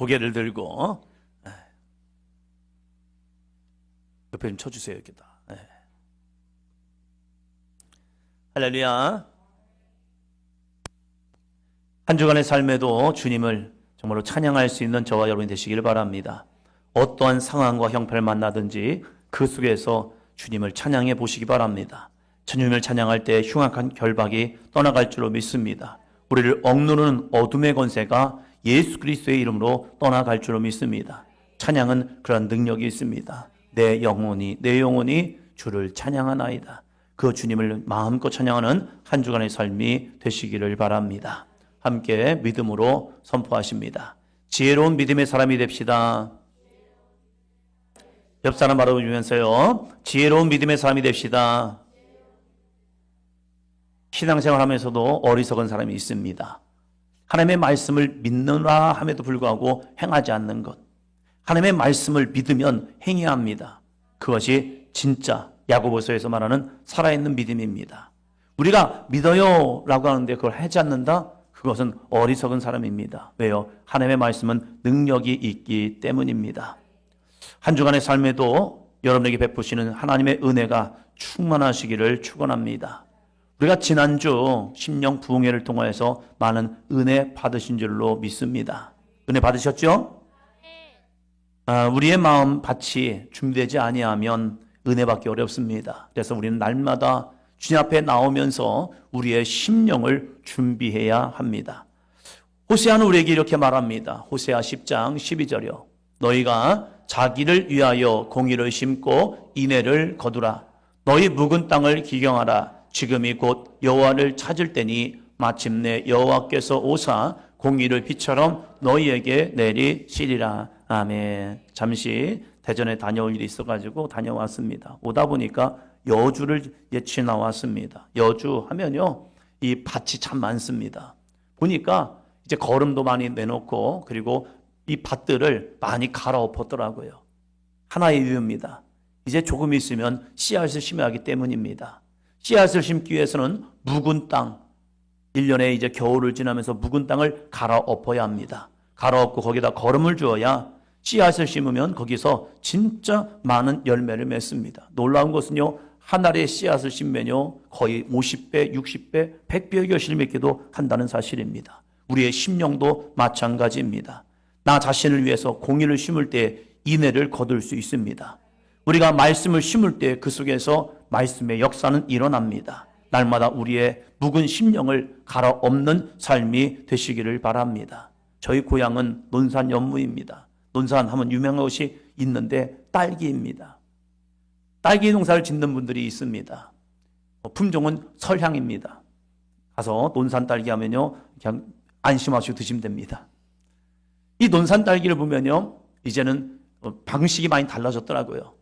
고개를 들고 옆에 좀 쳐주세요. 여기다. 할렐루야. 한 주간의 삶에도 주님을 정말로 찬양할 수 있는 저와 여러분이 되시기를 바랍니다. 어떠한 상황과 형편을 만나든지 그 속에서 주님을 찬양해 보시기 바랍니다. 주님을 찬양할 때 흉악한 결박이 떠나갈 줄로 믿습니다. 우리를 억누르는 어둠의 권세가 예수 그리스도의 이름으로 떠나갈 줄로 믿습니다. 찬양은 그런 능력이 있습니다. 내 영혼이 주를 찬양하나이다. 그 주님을 마음껏 찬양하는 한 주간의 삶이 되시기를 바랍니다. 함께 믿음으로 선포하십니다. 지혜로운 믿음의 사람이 됩시다. 옆 사람 바라보면서요, 지혜로운 믿음의 사람이 됩시다. 신앙생활 하면서도 어리석은 사람이 있습니다. 하나님의 말씀을 믿느라 함에도 불구하고 행하지 않는 것. 하나님의 말씀을 믿으면 행해야 합니다. 그것이 진짜 야고보서에서 말하는 살아있는 믿음입니다. 우리가 믿어요 라고 하는데 그걸 하지 않는다? 그것은 어리석은 사람입니다. 왜요? 하나님의 말씀은 능력이 있기 때문입니다. 한 주간의 삶에도 여러분에게 베푸시는 하나님의 은혜가 충만하시기를 축원합니다. 우리가 지난주 심령 부흥회를 통하여서 많은 은혜 받으신 줄로 믿습니다. 은혜 받으셨죠? 우리의 마음 밭이 준비되지 아니하면 은혜 받기 어렵습니다. 그래서 우리는 날마다 주님 앞에 나오면서 우리의 심령을 준비해야 합니다. 호세아는 우리에게 이렇게 말합니다. 호세아 10장 12절이요. 너희가 자기를 위하여 공의를 심고 인애를 거두라. 너희 묵은 땅을 기경하라. 지금이 곧 여호와를 찾을 때니 마침내 여호와께서 오사 공의를 빛처럼 너희에게 내리시리라. 아멘. 잠시 대전에 다녀올 일이 있어가지고 다녀왔습니다. 오다 보니까 여주를 예치 나왔습니다. 여주 하면요, 이 밭이 참 많습니다. 보니까 이제 거름도 많이 내놓고 그리고 이 밭들을 많이 갈아엎었더라고요. 하나의 이유입니다. 이제 조금 있으면 씨앗을 심어야 하기 때문입니다. 씨앗을 심기 위해서는 묵은 땅, 1년에 이제 겨울을 지나면서 묵은 땅을 갈아엎어야 합니다. 갈아엎고 거기다 거름을 주어야 씨앗을 심으면 거기서 진짜 많은 열매를 맺습니다. 놀라운 것은요, 한 알의 씨앗을 심으면요 거의 50배, 60배, 100배의 결실을 맺기도 한다는 사실입니다. 우리의 심령도 마찬가지입니다. 나 자신을 위해서 공의를 심을 때 인애를 거둘 수 있습니다. 우리가 말씀을 심을 때 그 속에서 말씀의 역사는 일어납니다. 날마다 우리의 묵은 심령을 갈아엎는 삶이 되시기를 바랍니다. 저희 고향은 논산 연무입니다. 논산 하면 유명한 것이 있는데 딸기입니다. 딸기 농사를 짓는 분들이 있습니다. 품종은 설향입니다. 가서 논산 딸기 하면요 그냥 안심하시고 드시면 됩니다. 이 논산 딸기를 보면요 이제는 방식이 많이 달라졌더라고요.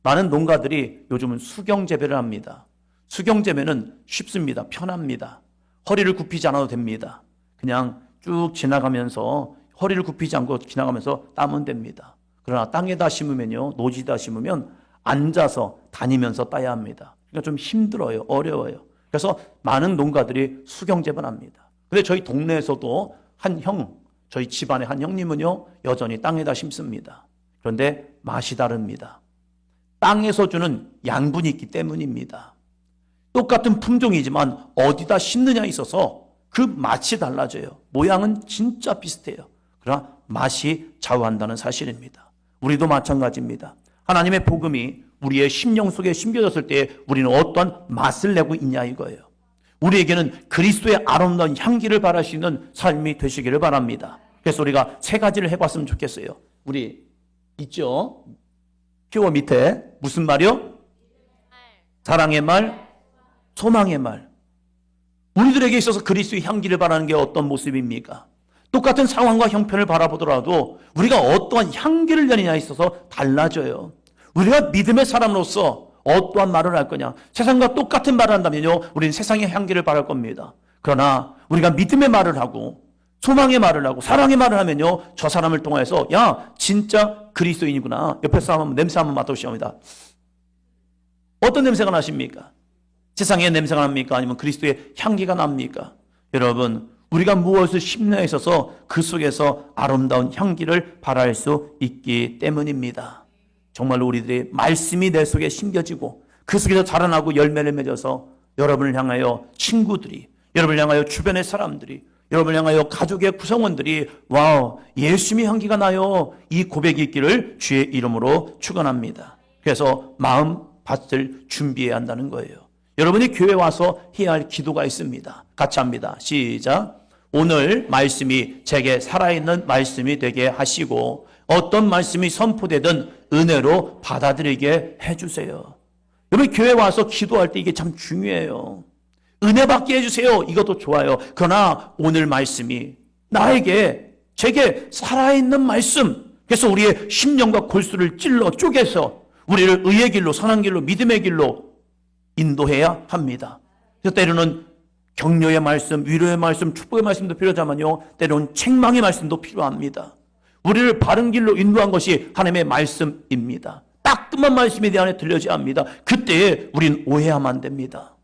많은 농가들이 요즘은 수경 재배를 합니다. 수경 재배는 쉽습니다. 편합니다. 허리를 굽히지 않아도 됩니다. 그냥 쭉 지나가면서 허리를 굽히지 않고 지나가면서 따면 됩니다. 그러나 땅에다 심으면요, 노지에다 심으면 앉아서 다니면서 따야 합니다. 그러니까 좀 힘들어요. 어려워요. 그래서 많은 농가들이 수경 재배를 합니다. 근데 저희 동네에서도 저희 집안의 한 형님은요, 여전히 땅에다 심습니다. 그런데 맛이 다릅니다. 땅에서 주는 양분이 있기 때문입니다. 똑같은 품종이지만 어디다 심느냐에 있어서 그 맛이 달라져요. 모양은 진짜 비슷해요. 그러나 맛이 좌우한다는 사실입니다. 우리도 마찬가지입니다. 하나님의 복음이 우리의 심령 속에 심겨졌을 때 우리는 어떤 맛을 내고 있냐 이거예요. 우리에게는 그리스도의 아름다운 향기를 발할 수 있는 삶이 되시기를 바랍니다. 그래서 우리가 세 가지를 해봤으면 좋겠어요. 우리 있죠? 표어 밑에 무슨 말이요? 사랑의 말, 소망의 말. 우리들에게 있어서 그리스도의 향기를 바라는 게 어떤 모습입니까? 똑같은 상황과 형편을 바라보더라도 우리가 어떠한 향기를 내느냐에 있어서 달라져요. 우리가 믿음의 사람으로서 어떠한 말을 할 거냐. 세상과 똑같은 말을 한다면요 우리는 세상의 향기를 바랄 겁니다. 그러나 우리가 믿음의 말을 하고 소망의 말을 하고 사랑의 말을 하면요 저 사람을 통해서 야 진짜 그리스도인이구나. 옆에 사람 한번 냄새 한번 맡아보시오 합니다. 어떤 냄새가 나십니까? 세상의 냄새가 납니까? 아니면 그리스도의 향기가 납니까? 여러분 우리가 무엇을 심려에 있어서 그 속에서 아름다운 향기를 발할 수 있기 때문입니다. 정말로 우리들의 말씀이 내 속에 심겨지고 그 속에서 자라나고 열매를 맺어서 여러분을 향하여 친구들이, 여러분을 향하여 주변의 사람들이, 여러분을 향하여 가족의 구성원들이 와우, 예수님의 향기가 나요, 이 고백이 있기를 주의 이름으로 축원합니다. 그래서 마음밭을 준비해야 한다는 거예요. 여러분이 교회 와서 해야 할 기도가 있습니다. 같이 합니다. 시작. 오늘 말씀이 제게 살아있는 말씀이 되게 하시고 어떤 말씀이 선포되든 은혜로 받아들이게 해주세요. 여러분 교회 와서 기도할 때 이게 참 중요해요. 은혜 받게 해주세요. 이것도 좋아요. 그러나 오늘 말씀이 나에게, 제게 살아있는 말씀, 그래서 우리의 심령과 골수를 찔러 쪼개서 우리를 의의 길로, 선한 길로, 믿음의 길로 인도해야 합니다. 그래서 때로는 격려의 말씀, 위로의 말씀, 축복의 말씀도 필요하지만요, 때로는 책망의 말씀도 필요합니다. 우리를 바른 길로 인도한 것이 하나님의 말씀입니다. 따끔한 말씀이 내 안에 들려져야 합니다. 그때 우린 오해하면 안 됩니다.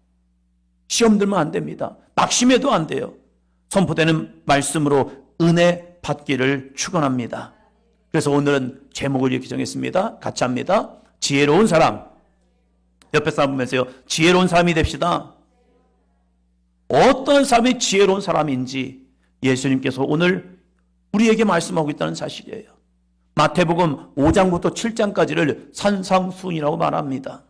시험 들면 안 됩니다. 낙심해도 안 돼요. 선포되는 말씀으로 은혜 받기를 축원합니다. 그래서 오늘은 제목을 이렇게 정했습니다. 같이 합니다. 지혜로운 사람. 옆에 사람 보면서요, 지혜로운 사람이 됩시다. 어떤 사람이 지혜로운 사람인지 예수님께서 오늘 우리에게 말씀하고 있다는 사실이에요. 마태복음 5장부터 7장까지를 산상수훈이라고 말합니다.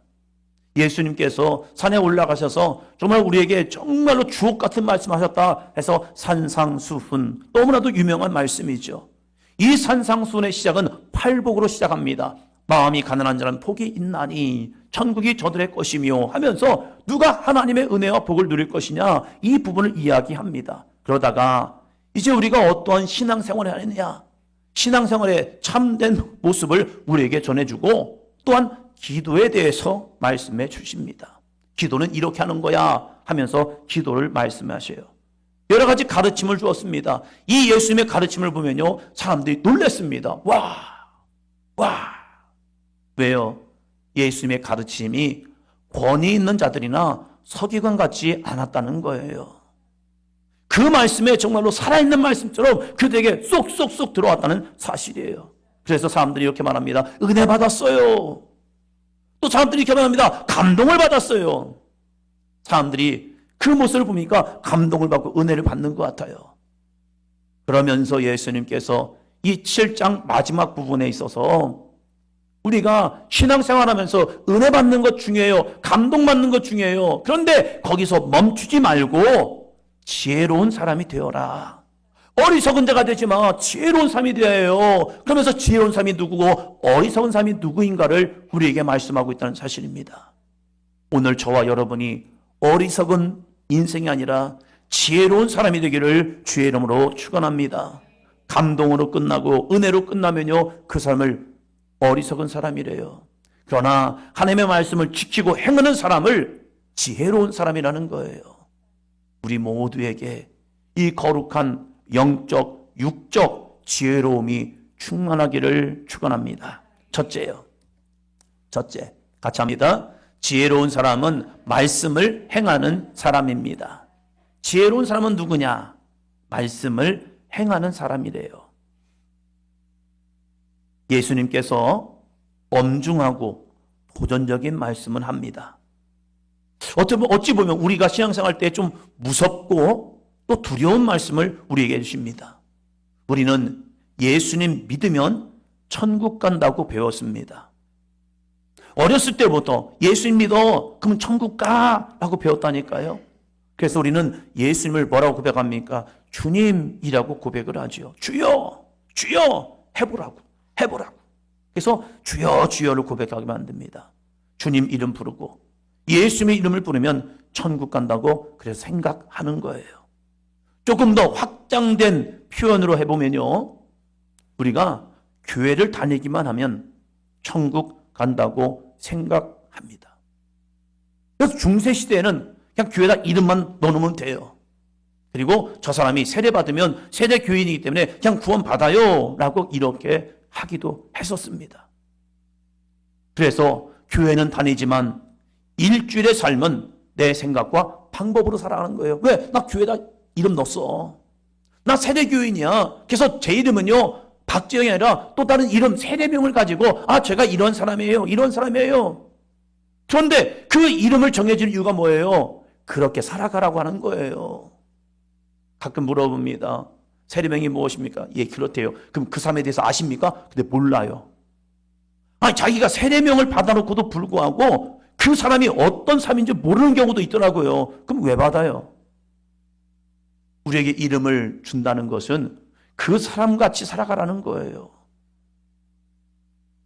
예수님께서 산에 올라가셔서 정말 우리에게 정말로 주옥 같은 말씀하셨다 해서 산상수훈, 너무나도 유명한 말씀이죠. 이 산상수훈의 시작은 팔복으로 시작합니다. 마음이 가난한 자는 복이 있나니 천국이 저들의 것이며 하면서 누가 하나님의 은혜와 복을 누릴 것이냐, 이 부분을 이야기합니다. 그러다가 이제 우리가 어떠한 신앙생활을 하느냐, 신앙생활의 참된 모습을 우리에게 전해주고 또한 기도에 대해서 말씀해 주십니다. 기도는 이렇게 하는 거야 하면서 기도를 말씀하셔요. 여러 가지 가르침을 주었습니다. 이 예수님의 가르침을 보면요, 사람들이 놀랐습니다. 와. 왜요? 예수님의 가르침이 권위 있는 자들이나 서기관 같지 않았다는 거예요. 그 말씀에 정말로 살아있는 말씀처럼 그들에게 쏙쏙쏙 들어왔다는 사실이에요. 그래서 사람들이 이렇게 말합니다. 은혜 받았어요. 또 사람들이 이렇게 말합니다. 감동을 받았어요. 사람들이 그 모습을 보니까 감동을 받고 은혜를 받는 것 같아요. 그러면서 예수님께서 이 7장 마지막 부분에 있어서 우리가 신앙생활하면서 은혜 받는 것 중요해요. 감동받는 것 중요해요. 그런데 거기서 멈추지 말고 지혜로운 사람이 되어라. 어리석은 자가 되지 마. 지혜로운 사람이 되어야 해요. 그러면서 지혜로운 사람이 누구고 어리석은 사람이 누구인가를 우리에게 말씀하고 있다는 사실입니다. 오늘 저와 여러분이 어리석은 인생이 아니라 지혜로운 사람이 되기를 주의 이름으로 축원합니다. 감동으로 끝나고 은혜로 끝나면요, 그 사람을 어리석은 사람이래요. 그러나 하나님의 말씀을 지키고 행하는 사람을 지혜로운 사람이라는 거예요. 우리 모두에게 이 거룩한 영적, 육적 지혜로움이 충만하기를 축원합니다. 첫째요. 첫째, 같이 합니다. 지혜로운 사람은 말씀을 행하는 사람입니다. 지혜로운 사람은 누구냐? 말씀을 행하는 사람이래요. 예수님께서 엄중하고 도전적인 말씀을 합니다. 어찌 보면 우리가 신앙생활 때 좀 무섭고 또 두려운 말씀을 우리에게 해주십니다. 우리는 예수님 믿으면 천국 간다고 배웠습니다. 어렸을 때부터 예수님 믿어, 그러면 천국 가 라고 배웠다니까요. 그래서 우리는 예수님을 뭐라고 고백합니까? 주님이라고 고백을 하죠. 주여, 주여, 해보라고. 그래서 주여, 주여를 고백하게 만듭니다. 주님 이름 부르고 예수님의 이름을 부르면 천국 간다고 그래서 생각하는 거예요. 조금 더 확장된 표현으로 해보면요, 우리가 교회를 다니기만 하면 천국 간다고 생각합니다. 그래서 중세시대에는 그냥 교회다 이름만 넣어놓으면 돼요. 그리고 저 사람이 세례받으면 세례 교인이기 때문에 그냥 구원 받아요 라고 이렇게 하기도 했었습니다. 그래서 교회는 다니지만 일주일의 삶은 내 생각과 방법으로 살아가는 거예요. 왜? 나 교회다 이름 넣었어. 나 세대교인이야. 그래서 제 이름은요, 박지영이 아니라 또 다른 이름 세대명을 가지고 제가 이런 사람이에요. 이런 사람이에요. 그런데 그 이름을 정해주는 이유가 뭐예요? 그렇게 살아가라고 하는 거예요. 가끔 물어봅니다. 세례명이 무엇입니까? 예, 그렇대요. 그럼 그 사람에 대해서 아십니까? 근데 몰라요. 자기가 세례명을 받아놓고도 불구하고 그 사람이 어떤 사람인지 모르는 경우도 있더라고요. 그럼 왜 받아요? 우리에게 이름을 준다는 것은 그 사람같이 살아가라는 거예요.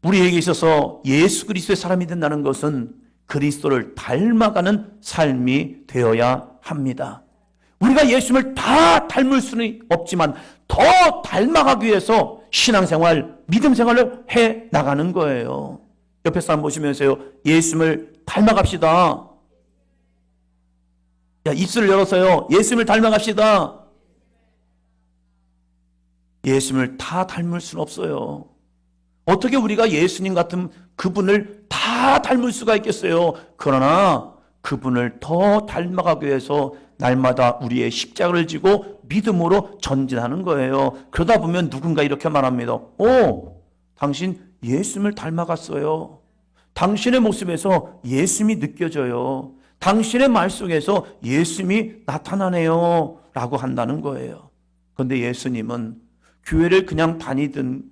우리에게 있어서 예수 그리스도의 사람이 된다는 것은 그리스도를 닮아가는 삶이 되어야 합니다. 우리가 예수님을 다 닮을 수는 없지만 더 닮아가기 위해서 신앙생활, 믿음생활을 해 나가는 거예요. 옆에 사람 보시면서요, 예수님을 닮아갑시다. 입술을 열어서요, 예수님을 닮아갑시다. 예수님을 다 닮을 수는 없어요. 어떻게 우리가 예수님 같은 그분을 다 닮을 수가 있겠어요? 그러나 그분을 더 닮아가기 위해서 날마다 우리의 십자가를 지고 믿음으로 전진하는 거예요. 그러다 보면 누군가 이렇게 말합니다. 당신 예수님을 닮아갔어요. 당신의 모습에서 예수님이 느껴져요. 당신의 말 속에서 예수님이 나타나네요. 라고 한다는 거예요. 그런데 예수님은 교회를 그냥 다니든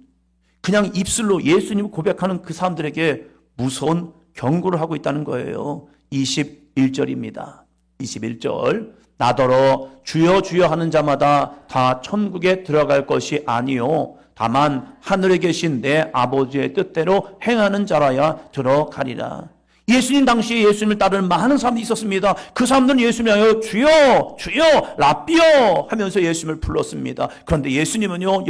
그냥 입술로 예수님을 고백하는 그 사람들에게 무서운 경고를 하고 있다는 거예요. 21절입니다. 21절. 나더러 주여 주여 하는 자마다 다 천국에 들어갈 것이 아니요 다만 하늘에 계신 내 아버지의 뜻대로 행하는 자라야 들어가리라. 예수님 당시에 예수님을 따르는 많은 사람들이 있었습니다. 그 사람들은 예수님을 주여 주여 라삐여 하면서 예수님을 불렀습니다. 그런데 예수님은요,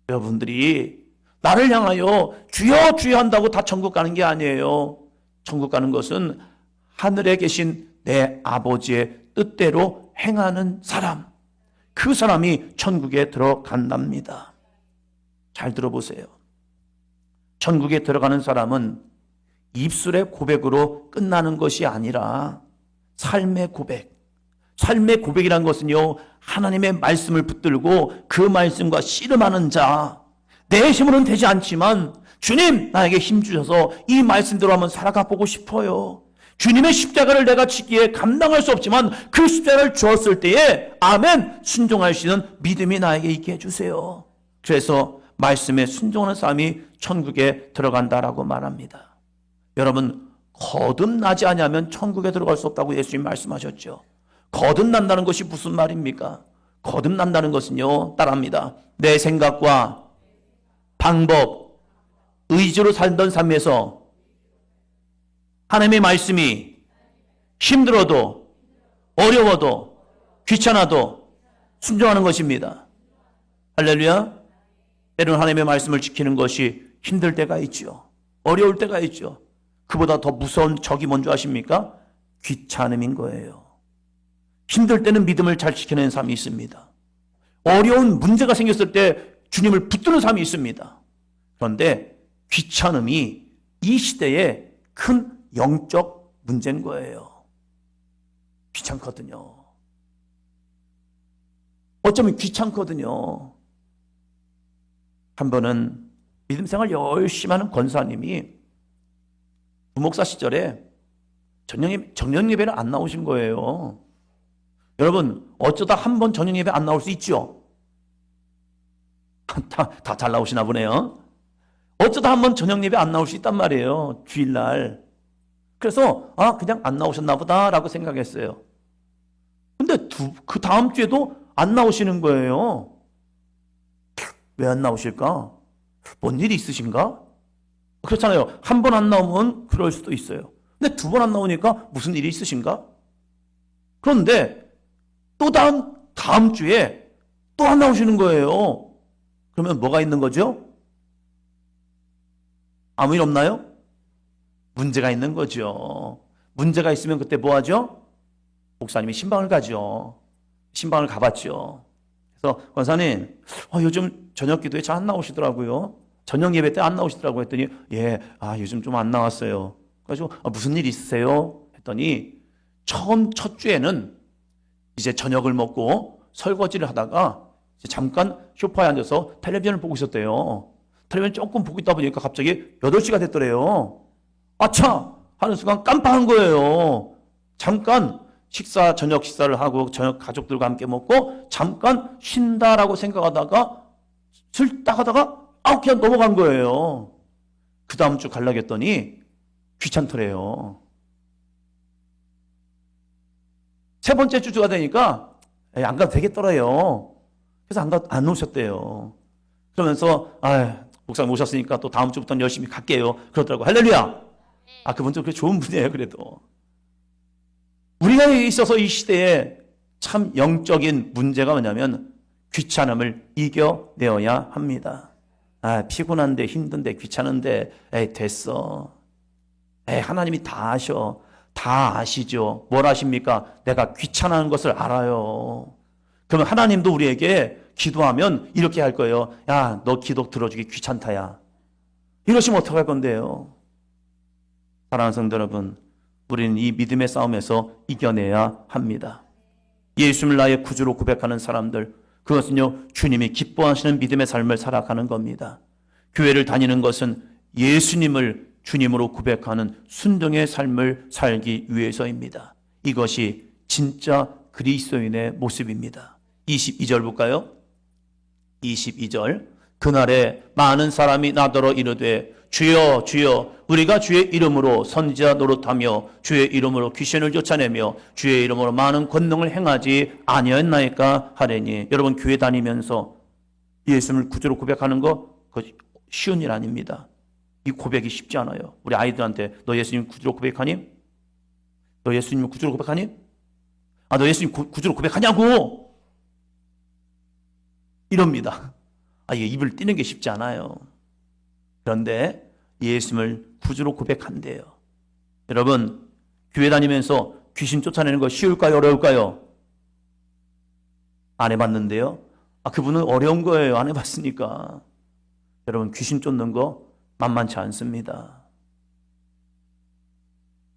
여러분들이 나를 향하여 주여 주여 한다고 다 천국 가는 게 아니에요. 천국 가는 것은 하늘에 계신 내 아버지의 뜻대로 행하는 사람, 그 사람이 천국에 들어간답니다. 잘 들어보세요. 천국에 들어가는 사람은 입술의 고백으로 끝나는 것이 아니라 삶의 고백. 삶의 고백이란 것은요, 하나님의 말씀을 붙들고 그 말씀과 씨름하는 자, 내 힘으로는 되지 않지만 주님 나에게 힘 주셔서 이 말씀대로 한번 살아가 보고 싶어요. 주님의 십자가를 내가 지기에 감당할 수 없지만 그 십자가를 주었을 때에 아멘 순종할 수 있는 믿음이 나에게 있게 해주세요. 그래서 말씀에 순종하는 사람이 천국에 들어간다라고 말합니다. 여러분, 거듭나지 않으면 천국에 들어갈 수 없다고 예수님 말씀하셨죠. 거듭난다는 것이 무슨 말입니까? 거듭난다는 것은요, 따라합니다. 내 생각과 방법, 의지로 살던 삶에서 하나님의 말씀이 힘들어도 어려워도 귀찮아도 순종하는 것입니다. 할렐루야. 때로는 하나님의 말씀을 지키는 것이 힘들 때가 있죠. 어려울 때가 있죠. 그보다 더 무서운 적이 뭔지 아십니까? 귀찮음인 거예요. 힘들 때는 믿음을 잘 지켜내는 사람이 있습니다. 어려운 문제가 생겼을 때 주님을 붙드는 사람이 있습니다. 그런데 귀찮음이 이 시대에 큰 영적 문제인 거예요. 귀찮거든요. 어쩌면 귀찮거든요. 한 번은 믿음생활 열심히 하는 권사님이 부목사 시절에 저녁 예배를 안 나오신 거예요. 여러분, 어쩌다 한 번 저녁 예배 안 나올 수 있죠? 다 잘 나오시나 보네요. 어쩌다 한 번 저녁 예배 안 나올 수 있단 말이에요. 주일날. 그래서 그냥 안 나오셨나 보다라고 생각했어요. 근데 그 다음 주에도 안 나오시는 거예요. 왜 안 나오실까? 뭔 일이 있으신가? 그렇잖아요. 한 번 안 나오면 그럴 수도 있어요. 근데 두 번 안 나오니까 무슨 일이 있으신가? 그런데 또 다음 주에 또 안 나오시는 거예요. 그러면 뭐가 있는 거죠? 아무 일 없나요? 문제가 있는 거죠. 문제가 있으면 그때 뭐 하죠? 목사님이 신방을 가죠. 신방을 가봤죠. 그래서 권사님, 요즘 저녁 기도에 잘 안 나오시더라고요. 저녁 예배 때 안 나오시더라고요. 했더니 요즘 좀 안 나왔어요. 그래서 무슨 일 있으세요? 했더니 첫 주에는 이제 저녁을 먹고 설거지를 하다가 잠깐 소파에 앉아서 텔레비전을 보고 있었대요. 텔레비전 조금 보고 있다 보니까 갑자기 8시가 됐더래요. 아차! 하는 순간 깜빡한 거예요. 잠깐 저녁 식사를 하고 저녁 가족들과 함께 먹고 잠깐 쉰다라고 생각하다가 슬딱 하다가 그냥 넘어간 거예요. 그 다음 주 가려고 했더니 귀찮더래요. 세 번째 주가 되니까 안 가도 되겠더래요. 그래서 안 오셨대요. 그러면서 목사님 오셨으니까 또 다음 주부터는 열심히 갈게요. 그러더라고요. 할렐루야. 그분도 그렇게 좋은 분이에요. 그래도 우리가 있어서 이 시대에 참 영적인 문제가 뭐냐면 귀찮음을 이겨내어야 합니다. 피곤한데 힘든데 귀찮은데 됐어. 하나님이 다 아셔. 다 아시죠. 뭘 아십니까? 내가 귀찮아하는 것을 알아요. 그러면 하나님도 우리에게 기도하면 이렇게 할 거예요. 야, 너 기도 들어주기 귀찮다야. 이러시면 어떡할 건데요? 사랑하는 성도 여러분, 우리는 이 믿음의 싸움에서 이겨내야 합니다. 예수님을 나의 구주로 고백하는 사람들, 그것은요, 주님이 기뻐하시는 믿음의 삶을 살아가는 겁니다. 교회를 다니는 것은 예수님을 주님으로 고백하는 순종의 삶을 살기 위해서입니다. 이것이 진짜 그리스도인의 모습입니다. 22절 볼까요? 22절. 그날에 많은 사람이 나더러 이르되 주여 주여 우리가 주의 이름으로 선지자 노릇하며 주의 이름으로 귀신을 쫓아내며 주의 이름으로 많은 권능을 행하지 아니었나이까 하려니. 여러분, 교회 다니면서 예수님을 구주로 고백하는 거 그거 쉬운 일 아닙니다. 이 고백이 쉽지 않아요. 우리 아이들한테 너 예수님 구주로 고백하니? 너 예수님 구주로 고백하니? 너 예수님 구주로 고백하냐고! 이럽니다. 이게 입을 띄는 게 쉽지 않아요. 그런데 예수님을 구주로 고백한대요. 여러분, 교회 다니면서 귀신 쫓아내는 거 쉬울까요? 어려울까요? 안 해봤는데요. 그분은 어려운 거예요. 안 해봤으니까. 여러분, 귀신 쫓는 거 만만치 않습니다.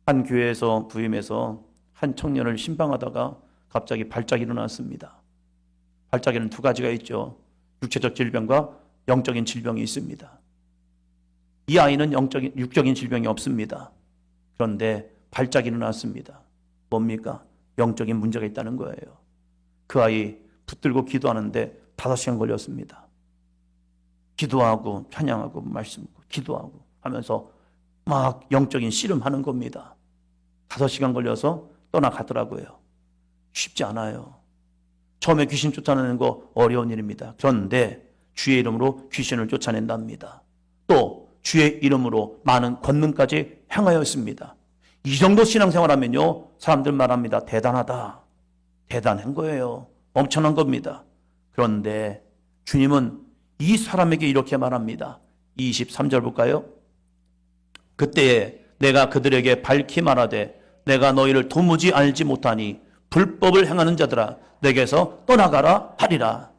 한 교회에서 부임해서 한 청년을 신방하다가 갑자기 발작이 일어났습니다. 발작에는 두 가지가 있죠. 육체적 질병과 영적인 질병이 있습니다. 이 아이는 육적인 질병이 없습니다. 그런데 발작이 일어났습니다. 뭡니까? 영적인 문제가 있다는 거예요. 그 아이 붙들고 기도하는데 5시간 걸렸습니다. 기도하고 찬양하고 말씀하고 기도하고 하면서 막 영적인 씨름하는 겁니다. 5시간 걸려서 떠나가더라고요. 쉽지 않아요. 처음에 귀신 쫓아내는 거 어려운 일입니다. 그런데 주의 이름으로 귀신을 쫓아낸답니다. 또 주의 이름으로 많은 권능까지 행하였습니다. 이 정도 신앙생활하면요, 사람들 말합니다. 대단하다. 대단한 거예요. 엄청난 겁니다. 그런데 주님은 이 사람에게 이렇게 말합니다. 23절 볼까요? 그때에 내가 그들에게 밝히 말하되 내가 너희를 도무지 알지 못하니 불법을 행하는 자들아 내게서 떠나가라 하리라.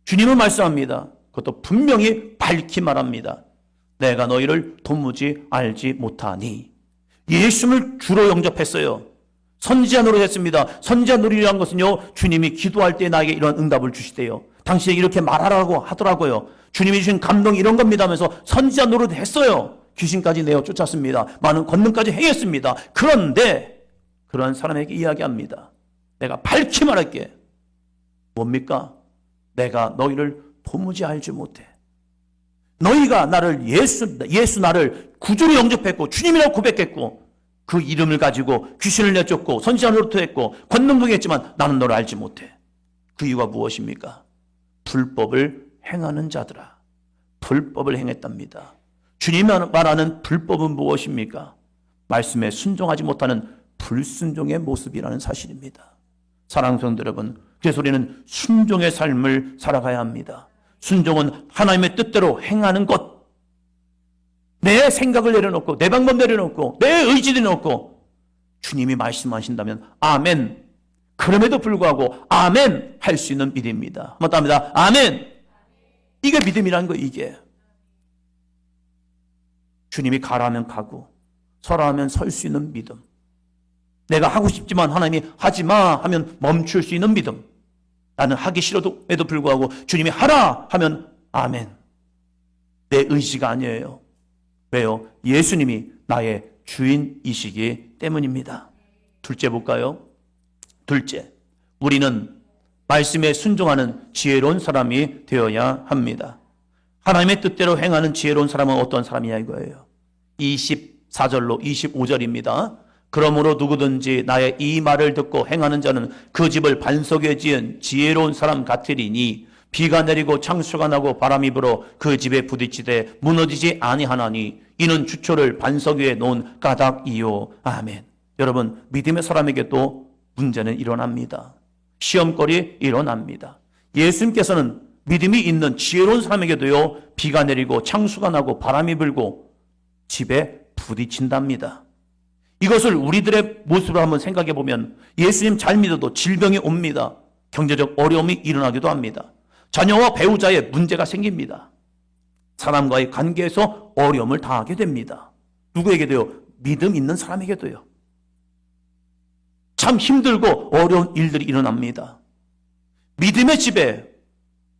주님은 말씀합니다. 그것도 분명히 밝히 말합니다. 내가 너희를 도무지 알지 못하니. 예수님을 주로 영접했어요. 선지자 노릇했습니다. 선지자 노릇이라는 것은요, 주님이 기도할 때 나에게 이런 응답을 주시대요. 당신에게 이렇게 말하라고 하더라고요. 주님이 주신 감동이 이런 겁니다 하면서 선지자 노릇했어요. 귀신까지 내어 쫓았습니다. 많은 권능까지 행했습니다. 그런데 그런 사람에게 이야기합니다. 내가 밝히 말할게. 뭡니까? 내가 너희를 도무지 알지 못해. 너희가 나를 예수 나를 구주로 영접했고 주님이라고 고백했고 그 이름을 가지고 귀신을 내쫓고 선지자 노릇했고 권능도 했지만 나는 너를 알지 못해. 그 이유가 무엇입니까? 불법을 행하는 자들아. 불법을 행했답니다. 주님이 말하는 불법은 무엇입니까? 말씀에 순종하지 못하는 불순종의 모습이라는 사실입니다. 사랑하는 성도 여러분, 그래서 우리는 순종의 삶을 살아가야 합니다. 순종은 하나님의 뜻대로 행하는 것. 내 생각을 내려놓고 내 방법 내려놓고 내 의지 내려놓고 주님이 말씀하신다면 아멘. 그럼에도 불구하고 아멘 할 수 있는 믿음입니다. 한번 더 합니다. 아멘. 이게 믿음이라는 거예요. 이게 주님이 가라면 가고 서라 하면 설 수 있는 믿음. 내가 하고 싶지만 하나님이 하지마 하면 멈출 수 있는 믿음. 나는 하기 싫어도 불구하고 주님이 하라 하면 아멘. 내 의지가 아니에요. 왜요? 예수님이 나의 주인이시기 때문입니다. 둘째 볼까요? 둘째, 우리는 말씀에 순종하는 지혜로운 사람이 되어야 합니다. 하나님의 뜻대로 행하는 지혜로운 사람은 어떤 사람이냐 이거예요. 24절로 25절입니다. 그러므로 누구든지 나의 이 말을 듣고 행하는 자는 그 집을 반석에 지은 지혜로운 사람 같으리니 비가 내리고 창수가 나고 바람이 불어 그 집에 부딪히되 무너지지 아니하나니 이는 주초를 반석 위에 놓은 까닭이요. 아멘. 여러분, 믿음의 사람에게도 문제는 일어납니다. 시험거리 일어납니다. 예수님께서는 믿음이 있는 지혜로운 사람에게도요, 비가 내리고 창수가 나고 바람이 불고 집에 부딪힌답니다. 이것을 우리들의 모습으로 한번 생각해 보면 예수님 잘 믿어도 질병이 옵니다. 경제적 어려움이 일어나기도 합니다. 자녀와 배우자의 문제가 생깁니다. 사람과의 관계에서 어려움을 당하게 됩니다. 누구에게도요? 믿음 있는 사람에게도요. 참 힘들고 어려운 일들이 일어납니다. 믿음의 집에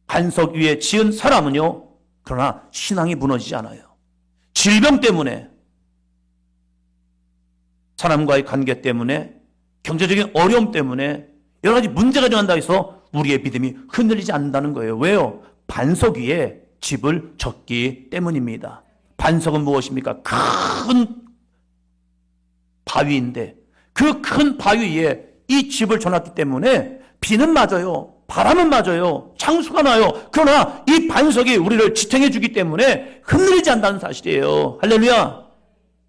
반석 위에 지은 사람은요, 그러나 신앙이 무너지지 않아요. 질병 때문에, 사람과의 관계 때문에, 경제적인 어려움 때문에 여러 가지 문제가 일어난다 해서 우리의 믿음이 흔들리지 않는다는 거예요. 왜요? 반석 위에 집을 졌기 때문입니다. 반석은 무엇입니까? 큰 바위인데 그 큰 바위 위에 이 집을 져놨기 때문에 비는 맞아요. 바람은 맞아요. 창수가 나요. 그러나 이 반석이 우리를 지탱해 주기 때문에 흔들리지 않는다는 사실이에요. 할렐루야.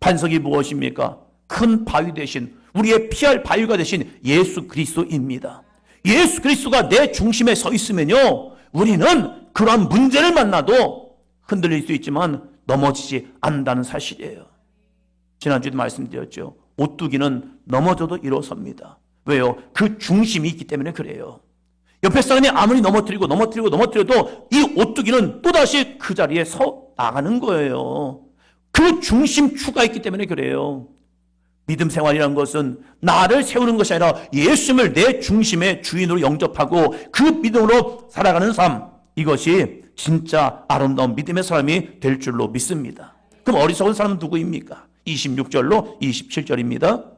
반석이 무엇입니까? 큰 바위 대신 우리의 피할 바위가 되신 예수 그리스도입니다. 예수 그리스도가 내 중심에 서 있으면요, 우리는 그러한 문제를 만나도 흔들릴 수 있지만 넘어지지 않는다는 사실이에요. 지난주에도 말씀드렸죠. 오뚜기는 넘어져도 일어섭니다. 왜요? 그 중심이 있기 때문에 그래요. 옆에 사람이 아무리 넘어뜨려도 이 오뚜기는 또다시 그 자리에 서 나가는 거예요. 그 중심추가 있기 때문에 그래요. 믿음 생활이라는 것은 나를 세우는 것이 아니라 예수님을 내 중심의 주인으로 영접하고 그 믿음으로 살아가는 삶, 이것이 진짜 아름다운 믿음의 사람이 될 줄로 믿습니다. 그럼 어리석은 사람은 누구입니까? 26절로 27절입니다.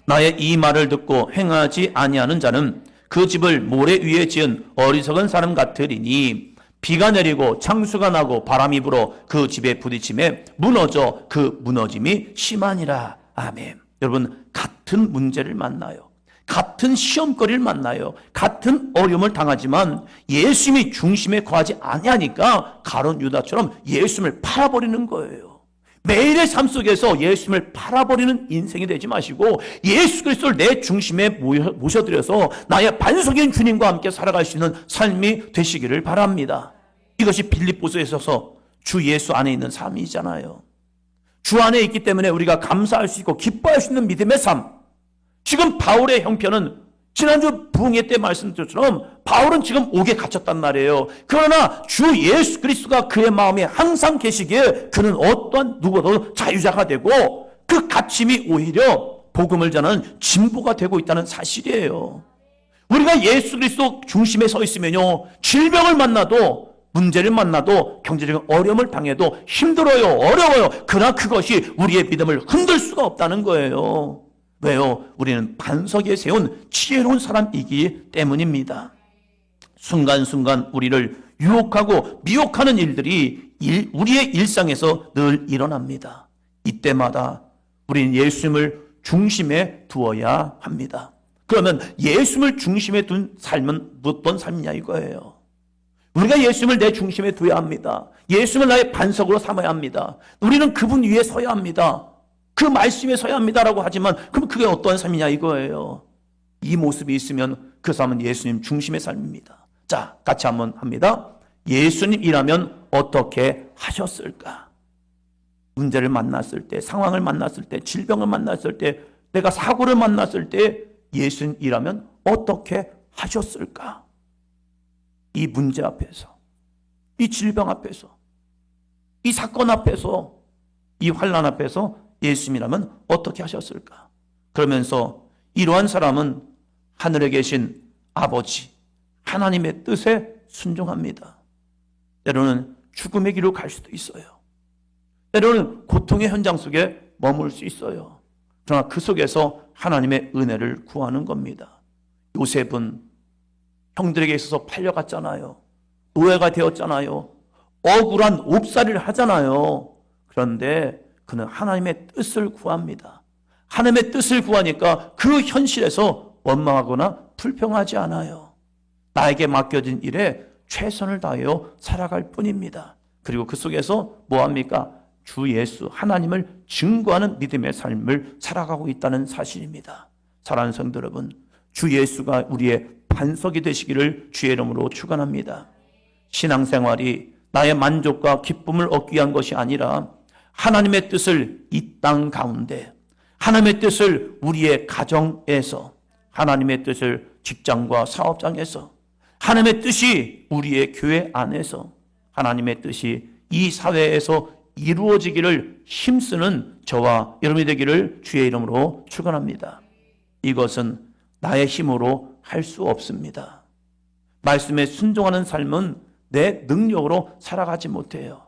나의 이 말을 듣고 행하지 아니하는 자는 그 집을 모래 위에 지은 어리석은 사람 같으리니 비가 내리고 창수가 나고 바람이 불어 그 집에 부딪힘에 무너져 그 무너짐이 심하니라. 아멘. 여러분, 같은 문제를 만나요. 같은 시험거리를 만나요. 같은 어려움을 당하지만 예수님이 중심에 거하지 아니하니까 가룟 유다처럼 예수님을 팔아버리는 거예요. 매일의 삶 속에서 예수님을 팔아버리는 인생이 되지 마시고 예수 그리스도를 내 중심에 모셔드려서 나의 반석인 주님과 함께 살아갈 수 있는 삶이 되시기를 바랍니다. 이것이 빌립보서에 있어서 주 예수 안에 있는 삶이잖아요. 주 안에 있기 때문에 우리가 감사할 수 있고 기뻐할 수 있는 믿음의 삶. 지금 바울의 형편은 지난주 부흥회 때 말씀드린 것처럼 바울은 지금 옥에 갇혔단 말이에요. 그러나 주 예수 그리스도가 그의 마음에 항상 계시기에 그는 어떠한 누구도 자유자가 되고 그 갇힘이 오히려 복음을 전하는 진보가 되고 있다는 사실이에요. 우리가 예수 그리스도 중심에 서 있으면요, 질병을 만나도, 문제를 만나도, 경제적인 어려움을 당해도 힘들어요, 어려워요. 그러나 그것이 우리의 믿음을 흔들 수가 없다는 거예요. 왜요? 우리는 반석에 세운 지혜로운 사람이기 때문입니다. 순간순간 우리를 유혹하고 미혹하는 일들이 우리의 일상에서 늘 일어납니다. 이때마다 우리는 예수님을 중심에 두어야 합니다. 그러면 예수님을 중심에 둔 삶은 어떤 삶이냐 이거예요. 우리가 예수님을 내 중심에 둬야 합니다. 예수님을 나의 반석으로 삼아야 합니다. 우리는 그분 위에 서야 합니다. 그 말씀에 서야 합니다라고 하지만 그럼 그게 어떠한 삶이냐 이거예요. 이 모습이 있으면 그 삶은 예수님 중심의 삶입니다. 자, 같이 한번 합니다. 예수님이라면 어떻게 하셨을까? 문제를 만났을 때, 상황을 만났을 때, 질병을 만났을 때, 내가 사고를 만났을 때 예수님이라면 어떻게 하셨을까? 이 문제 앞에서, 이 질병 앞에서, 이 사건 앞에서, 이 환난 앞에서 예수님이라면 어떻게 하셨을까? 그러면서 이러한 사람은 하늘에 계신 아버지, 하나님의 뜻에 순종합니다. 때로는 죽음의 길로 갈 수도 있어요. 때로는 고통의 현장 속에 머물 수 있어요. 그러나 그 속에서 하나님의 은혜를 구하는 겁니다. 요셉은 형들에게 있어서 팔려갔잖아요. 노예가 되었잖아요. 억울한 옵살이를 하잖아요. 그런데 그는 하나님의 뜻을 구합니다. 하나님의 뜻을 구하니까 그 현실에서 원망하거나 불평하지 않아요. 나에게 맡겨진 일에 최선을 다하여 살아갈 뿐입니다. 그리고 그 속에서 뭐합니까? 주 예수 하나님을 증거하는 믿음의 삶을 살아가고 있다는 사실입니다. 사랑하는 성도 여러분, 주 예수가 우리의 반석이 되시기를 주의 이름으로 축원합니다. 신앙생활이 나의 만족과 기쁨을 얻기 위한 것이 아니라 하나님의 뜻을 이 땅 가운데, 하나님의 뜻을 우리의 가정에서, 하나님의 뜻을 직장과 사업장에서, 하나님의 뜻이 우리의 교회 안에서, 하나님의 뜻이 이 사회에서 이루어지기를 힘쓰는 저와 여러분이 되기를 주의 이름으로 축원합니다. 이것은 나의 힘으로 할 수 없습니다. 말씀에 순종하는 삶은 내 능력으로 살아가지 못해요.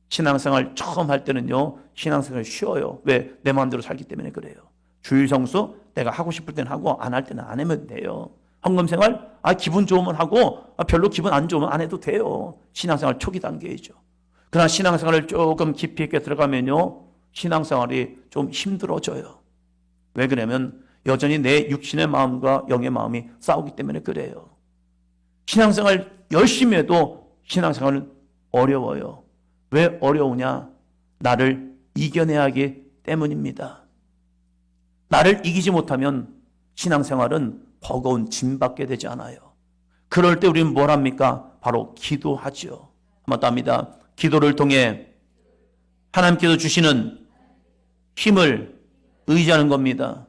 신앙생활 처음 할 때는요, 신앙생활 쉬워요. 왜? 내 마음대로 살기 때문에 그래요. 주일 성수 내가 하고 싶을 때는 하고 안 할 때는 안 하면 돼요. 헌금생활 기분 좋으면 하고 별로 기분 안 좋으면 안 해도 돼요. 신앙생활 초기 단계이죠. 그러나 신앙생활을 조금 깊이 있게 들어가면요, 신앙생활이 좀 힘들어져요. 왜 그러냐면 여전히 내 육신의 마음과 영의 마음이 싸우기 때문에 그래요. 신앙생활 열심히 해도 신앙생활은 어려워요. 왜 어려우냐? 나를 이겨내야 하기 때문입니다. 나를 이기지 못하면 신앙생활은 버거운 짐밖에 되지 않아요. 그럴 때 우리는 뭘 합니까? 바로 기도하죠. 한번 더 합니다. 기도를 통해 하나님께서 주시는 힘을 의지하는 겁니다.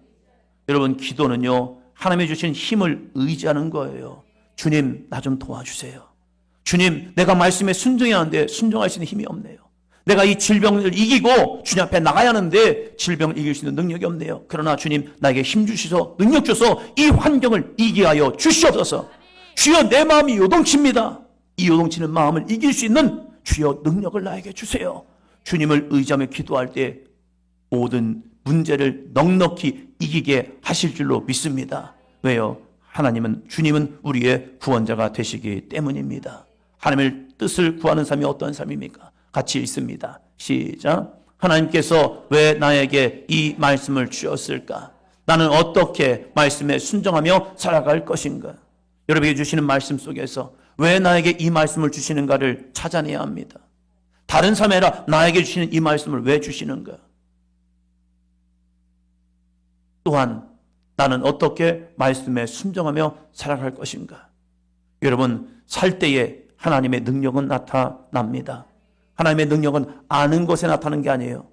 여러분, 기도는요, 하나님이 주신 힘을 의지하는 거예요. 주님, 나 좀 도와주세요. 주님, 내가 말씀에 순종해야 하는데 순종할 수 있는 힘이 없네요. 내가 이 질병을 이기고 주님 앞에 나가야 하는데 질병을 이길 수 있는 능력이 없네요. 그러나 주님, 나에게 힘 주시소, 능력 주소, 이 환경을 이기게 하여 주시옵소서. 주여, 내 마음이 요동칩니다. 이 요동치는 마음을 이길 수 있는 주여 능력을 나에게 주세요. 주님을 의지하며 기도할 때 모든 문제를 넉넉히 이기게 하실 줄로 믿습니다. 왜요? 주님은 우리의 구원자가 되시기 때문입니다. 하나님의 뜻을 구하는 삶이 어떤 삶입니까? 같이 읽습니다. 시작. 하나님께서 왜 나에게 이 말씀을 주셨을까? 나는 어떻게 말씀에 순종하며 살아갈 것인가? 여러분에게 주시는 말씀 속에서 왜 나에게 이 말씀을 주시는가를 찾아내야 합니다. 다른 삶이 아니라 나에게 주시는 이 말씀을 왜 주시는가? 또한 나는 어떻게 말씀에 순종하며 살아갈 것인가? 여러분, 살 때에 하나님의 능력은 나타납니다. 하나님의 능력은 아는 것에 나타나는 게 아니에요.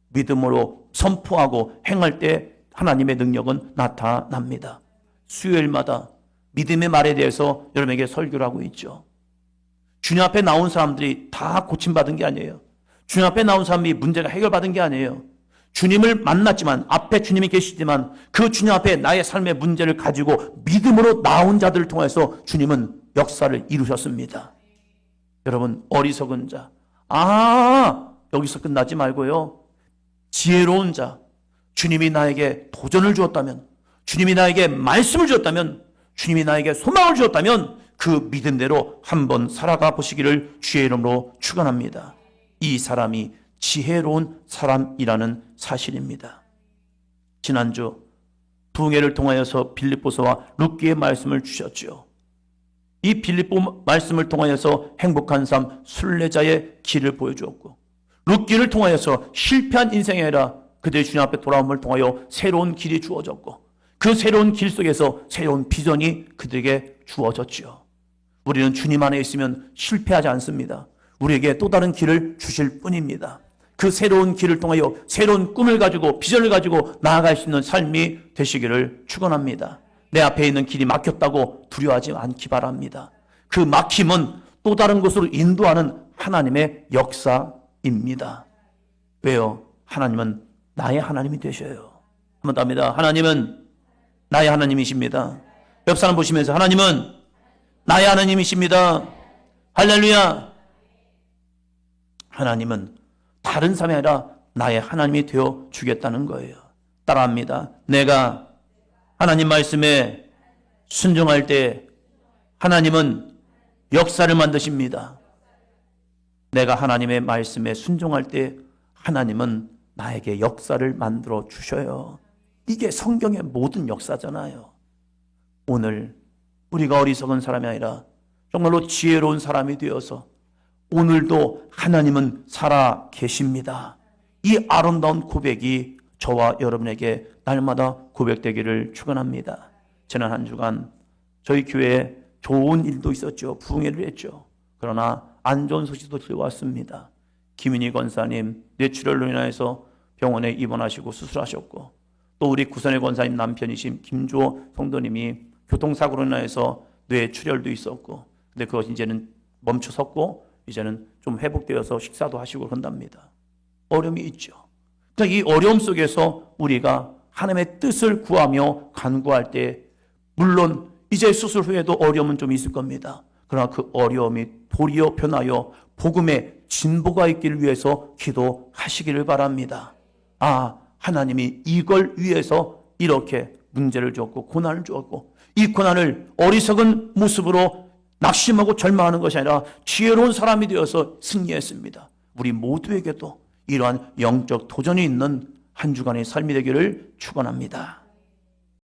믿음으로 선포하고 행할 때 하나님의 능력은 나타납니다. 수요일마다 믿음의 말에 대해서 여러분에게 설교를 하고 있죠. 주님 앞에 나온 사람들이 다 고침받은 게 아니에요. 주님 앞에 나온 사람이 문제가 해결받은 게 아니에요. 주님을 만났지만, 앞에 주님이 계시지만 그 주님 앞에 나의 삶의 문제를 가지고 믿음으로 나온 자들을 통해서 주님은 역사를 이루셨습니다. 여러분, 어리석은 자, 여기서 끝나지 말고요, 지혜로운 자, 주님이 나에게 도전을 주었다면, 주님이 나에게 말씀을 주었다면, 주님이 나에게 소망을 주었다면 그 믿음대로 한번 살아가 보시기를 주의 이름으로 축원합니다. 이 사람이 지혜로운 사람이라는 사실입니다. 지난주 부흥회를 통하여서 빌립보서와 룻기의 말씀을 주셨죠. 이 빌립보 말씀을 통하여서 행복한 삶, 순례자의 길을 보여주었고, 룻기를 통하여서 실패한 인생이 아니라 그들의 주님 앞에 돌아옴을 통하여 새로운 길이 주어졌고, 그 새로운 길 속에서 새로운 비전이 그들에게 주어졌죠. 우리는 주님 안에 있으면 실패하지 않습니다. 우리에게 또 다른 길을 주실 뿐입니다. 그 새로운 길을 통하여 새로운 꿈을 가지고 비전을 가지고 나아갈 수 있는 삶이 되시기를 축원합니다. 내 앞에 있는 길이 막혔다고 두려워하지 않기 바랍니다. 그 막힘은 또 다른 곳으로 인도하는 하나님의 역사입니다. 왜요? 하나님은 나의 하나님이 되셔요. 한번 더 합니다. 하나님은 나의 하나님이십니다. 옆 사람 보시면서 하나님은 나의 하나님이십니다. 할렐루야. 하나님은 다른 사람이 아니라 나의 하나님이 되어 주겠다는 거예요. 따라합니다. 내가 하나님 말씀에 순종할 때 하나님은 역사를 만드십니다. 내가 하나님의 말씀에 순종할 때 하나님은 나에게 역사를 만들어 주셔요. 이게 성경의 모든 역사잖아요. 오늘 우리가 어리석은 사람이 아니라 정말로 지혜로운 사람이 되어서 오늘도 하나님은 살아 계십니다. 이 아름다운 고백이 저와 여러분에게 날마다 고백되기를 축원합니다. 지난 한 주간 저희 교회에 좋은 일도 있었죠. 부흥회를 했죠. 그러나 안 좋은 소식도 들려왔습니다. 김인희 권사님 뇌출혈로 인해서 병원에 입원하시고 수술하셨고, 또 우리 구선의 권사님 남편이신 김조 성도님이 교통사고로 인해서 뇌출혈도 있었고, 근데 그것이 이제는 멈춰섰고 이제는 좀 회복되어서 식사도 하시고 그런답니다. 어려움이 있죠. 그러니까 이 어려움 속에서 우리가 하나님의 뜻을 구하며 간구할 때, 물론 이제 수술 후에도 어려움은 좀 있을 겁니다. 그러나 그 어려움이 도리어 변하여 복음의 진보가 있기를 위해서 기도하시기를 바랍니다. 하나님이 이걸 위해서 이렇게 문제를 주었고 고난을 주었고, 이 고난을 어리석은 모습으로 낙심하고 절망하는 것이 아니라 지혜로운 사람이 되어서 승리했습니다. 우리 모두에게도 이러한 영적 도전이 있는 한 주간의 삶이 되기를 축원합니다.